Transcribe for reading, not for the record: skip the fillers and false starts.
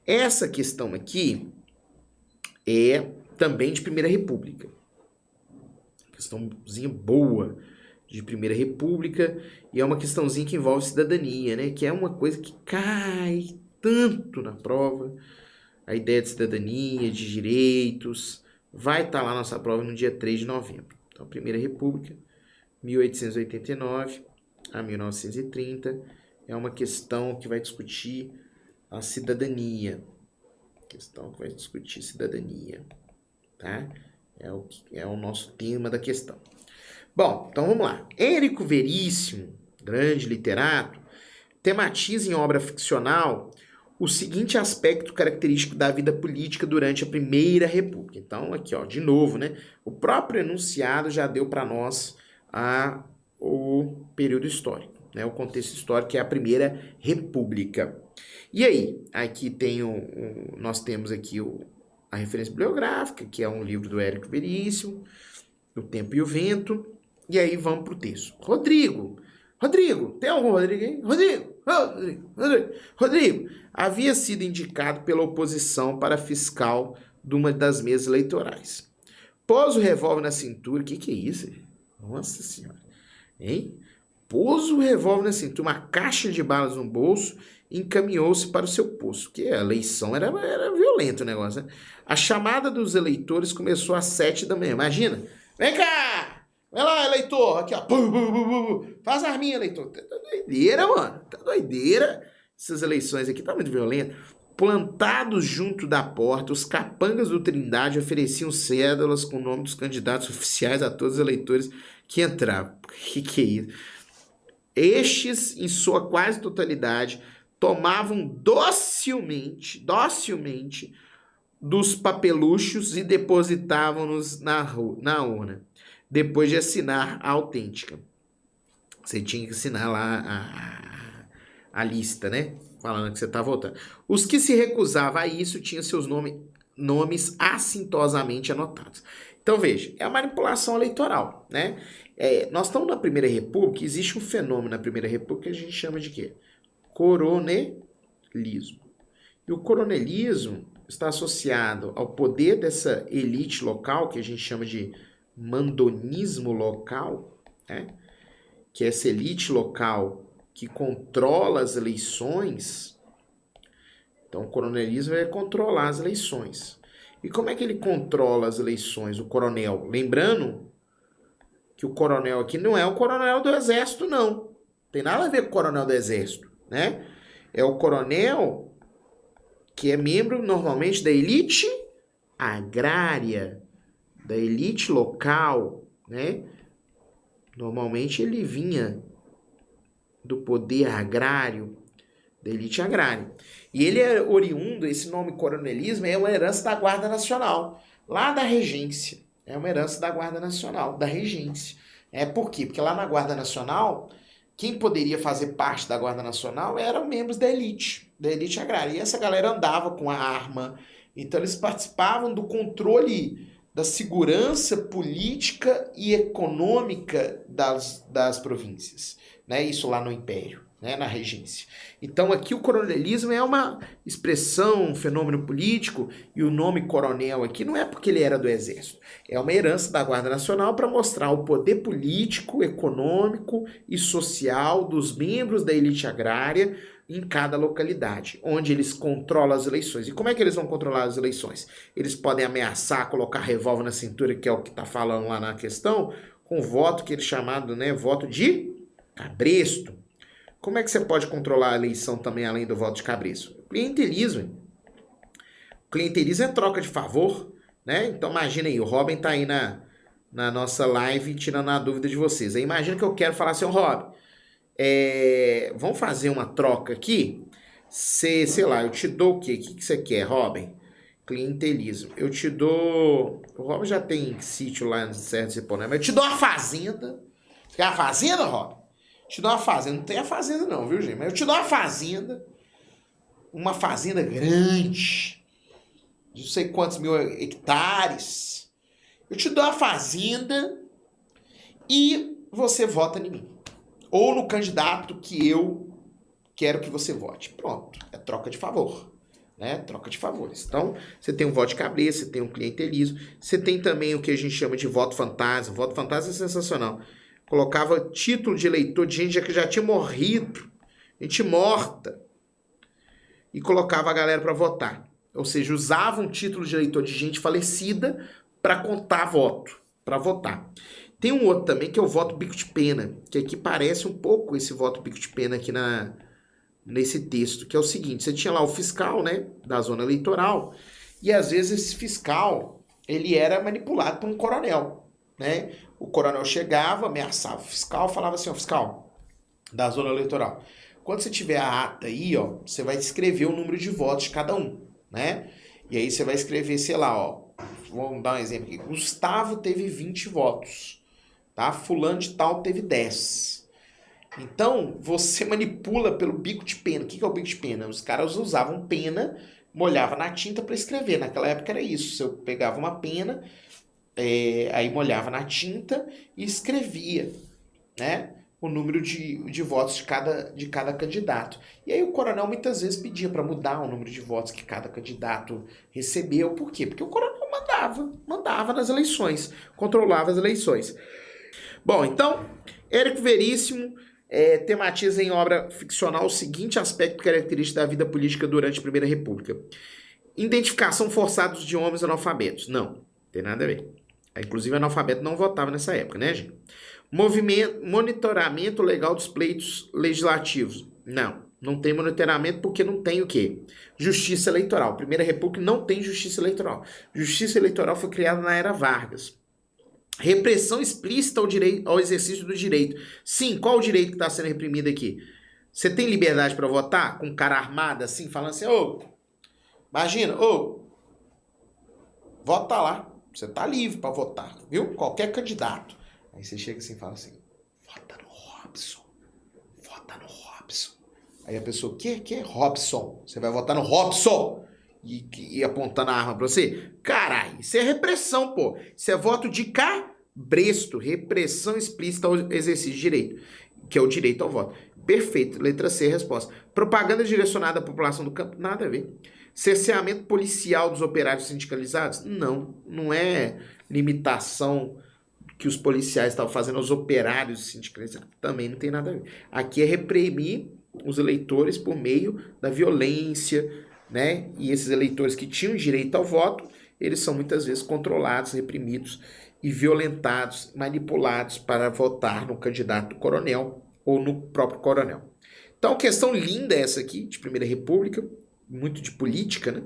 Essa questão aqui é também de Primeira República. Questãozinha boa de Primeira República, e é uma questãozinha que envolve cidadania, né? Que é uma coisa que cai tanto na prova. A ideia de cidadania, de direitos, vai estar lá na nossa prova no dia 3 de novembro. Então, Primeira República, 1889 a 1930, é uma questão que vai discutir a cidadania. Questão que vai discutir cidadania, tá? É o nosso tema da questão. Bom, então vamos lá. Érico Veríssimo, grande literato, tematiza em obra ficcional o seguinte aspecto característico da vida política durante a Primeira República. Então, aqui, ó, de novo, né? O próprio enunciado já deu para nós o período histórico, né? O contexto histórico, que é a Primeira República. E aí, aqui nós temos aqui a referência bibliográfica, que é um livro do Érico Veríssimo, O Tempo e o Vento. E aí vamos para o texto. Rodrigo, tem algum Rodrigo aí? Rodrigo, havia sido indicado pela oposição para fiscal de uma das mesas eleitorais. Pôs o revólver na cintura. O que é isso? Nossa senhora. Hein? Pôs o revólver na cintura, uma caixa de balas no bolso, e encaminhou-se para o seu posto. Porque a eleição era violento o negócio, né? A chamada dos eleitores começou às 7 da manhã. Imagina. Vem cá! Vai lá, eleitor. Aqui, ó. Faz a arminha, eleitor. Tá doideira, mano. Tá doideira. Essas eleições aqui tá muito violentas. Plantados junto da porta, os capangas do Trindade ofereciam cédulas com o nome dos candidatos oficiais a todos os eleitores que entravam. Que é isso? Estes, em sua quase totalidade, tomavam docilmente dos papeluchos e depositavam-nos na urna, depois de assinar a autêntica. Você tinha que assinar lá a lista, né? Falando que você está votando. Os que se recusavam a isso tinham seus nomes assintosamente anotados. Então, veja, é a manipulação eleitoral, né? Nós estamos na Primeira República, existe um fenômeno na Primeira República que a gente chama de quê? Coronelismo. E o coronelismo está associado ao poder dessa elite local, que a gente chama de mandonismo local, né? Que é essa elite local que controla as eleições. Então, o coronelismo é controlar as eleições. E como é que ele controla as eleições, o coronel? Lembrando que o coronel aqui não é o coronel do exército, não. Tem nada a ver com o coronel do exército, né? É o coronel que é membro, normalmente, da elite agrária, da elite local, né? Normalmente ele vinha do poder agrário, da elite agrária. E ele é oriundo, esse nome coronelismo é uma herança da Guarda Nacional, lá da regência. É uma herança da Guarda Nacional, da regência. Por quê? Porque lá na Guarda Nacional, quem poderia fazer parte da Guarda Nacional eram membros da elite agrária. E essa galera andava com a arma. Então eles participavam do controle da segurança política e econômica das províncias, né? Isso lá no Império, né? Na regência. Então aqui o coronelismo é uma expressão, um fenômeno político, e o nome coronel aqui não é porque ele era do exército, é uma herança da Guarda Nacional para mostrar o poder político, econômico e social dos membros da elite agrária em cada localidade, onde eles controlam as eleições. E como é que eles vão controlar as eleições? Eles podem ameaçar, colocar revólver na cintura, que é o que está falando lá na questão, com voto que eles chamado, né, voto de cabresto. Como é que você pode controlar a eleição também, além do voto de cabresto? Clientelismo. Clientelismo é troca de favor, né? Então imagina aí, o Robin está aí na nossa live tirando a dúvida de vocês. Aí imagina que eu quero falar assim, Robin, vamos fazer uma troca aqui? Sei lá, eu te dou o quê? O que você quer, Robin? Clientelismo. Eu te dou... O Robin já tem sítio lá em Serra do Ciponé, mas eu te dou uma fazenda. Você quer uma fazenda, Robin? Te dou uma fazenda. Não tem a fazenda não, viu, gente? Mas eu te dou uma fazenda grande, de não sei quantos mil hectares. Eu te dou a fazenda e você vota em mim. Ou no candidato que eu quero que você vote. Pronto, é troca de favor. né? Troca de favores. Então, você tem um voto de cabeça, você tem um clientelismo, você tem também o que a gente chama de voto fantasma. Voto fantasma é sensacional. Colocava título de eleitor de gente que já tinha morrido, gente morta, e colocava a galera para votar. Ou seja, usava um título de eleitor de gente falecida para contar voto, para votar. Tem um outro também que é o voto bico de pena, que aqui parece um pouco esse voto bico de pena aqui nesse texto, que é o seguinte: você tinha lá o fiscal, né, da zona eleitoral, e às vezes esse fiscal, ele era manipulado por um coronel, né? O coronel chegava, ameaçava o fiscal, falava assim: ó, fiscal da zona eleitoral, quando você tiver a ata aí, ó, você vai escrever o número de votos de cada um, né? E aí você vai escrever, sei lá, ó, vamos dar um exemplo aqui: Gustavo teve 20 votos, tá? Fulano de tal teve 10. Então, você manipula pelo bico de pena. O que é o bico de pena? Os caras usavam pena, molhava na tinta para escrever. Naquela época era isso. Você pegava uma pena, aí molhava na tinta e escrevia, né, o número de votos de cada candidato. E aí o coronel muitas vezes pedia para mudar o número de votos que cada candidato recebeu. Por quê? Porque o coronel mandava nas eleições, controlava as eleições. Bom, então, Érico Veríssimo tematiza em obra ficcional o seguinte aspecto característico da vida política durante a Primeira República: identificação forçada de homens analfabetos. Não, tem nada a ver. Inclusive, analfabeto não votava nessa época, né, gente? Monitoramento legal dos pleitos legislativos. Não tem monitoramento porque não tem o quê? Justiça eleitoral. Primeira República não tem justiça eleitoral. Justiça eleitoral foi criada na era Vargas. Repressão explícita ao exercício do direito. Sim, qual o direito que está sendo reprimido aqui? Você tem liberdade para votar? Com um cara armado assim, falando assim: imagina, vota lá. Você tá livre para votar, viu? Qualquer candidato. Aí você chega assim e fala assim: vota no Robson. Vota no Robson. Aí a pessoa: que é Robson? Você vai votar no Robson. E apontando a arma pra você? Caralho, isso é repressão, pô. Isso é voto de cabresto. Repressão explícita ao exercício de direito, que é o direito ao voto. Perfeito, letra C, resposta. Propaganda direcionada à população do campo? Nada a ver. Cerceamento policial dos operários sindicalizados? Não é limitação que os policiais estavam fazendo aos operários sindicalizados. Também não tem nada a ver. Aqui é reprimir os eleitores por meio da violência, né? E esses eleitores que tinham direito ao voto, eles são muitas vezes controlados, reprimidos e violentados, manipulados para votar no candidato coronel ou no próprio coronel. Então, questão linda essa aqui, de Primeira República, muito de política, né?